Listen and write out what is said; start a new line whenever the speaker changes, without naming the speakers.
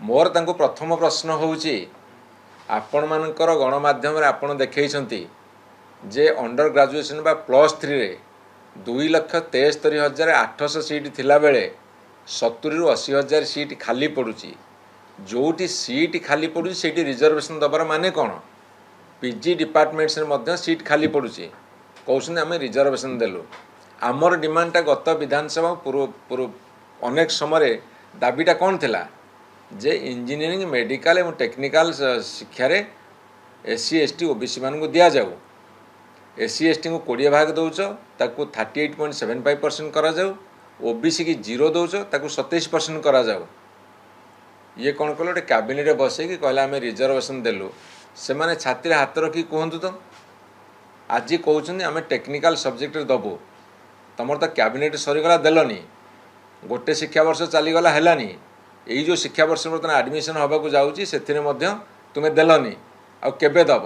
मोर तांको प्रथम प्रश्न होउची आपण मानकर गणमाध्यम आपण देखैछंती जे अंडर ग्रेजुएशन बा +3 रे 2,73,800 सीट थिला बेले 70 ରୁ 80,000 सीट खाली पड़ुची। जोटी सीट खाली पड़ुची सेठी रिजर्वेशन दबार माने कौन? पीजी डिपार्टमेंट्स रे मध्य सीट खाली पड़ुची कहउछन आमे रिजर्वेशन देलु। आमर डिमांडटा गत विधानसभा पूर्व अनेक समय दाबीटा कौन थिला जे इंजीनियरिंग मेडिकल और टेक्निकल शिक्षा रे एससी एसटी ओबीसी मान को दिया जाऊ। एससी एसटी को 20 भाग दौच ताकू 38.75% करा जाऊ। ओबीसी की 0 दौच ताकू 27% करा जाऊ। ये कौन कल कैबिनेट बसई कि कहला आम रिजर्वेशन देलु से माने छाती हाथ रखी कहतु तो आज कहते आम टेक्निकल सब्जेक्ट दबु तुम तो कैबिनेट सरीगला देलनी गोटे शिक्षा वर्ष चलीगला है यही जो शिक्षा वर्ष बर्तमान एडमिशन होगा जाऊँगी से तुम्हें देलनी आ केबे दब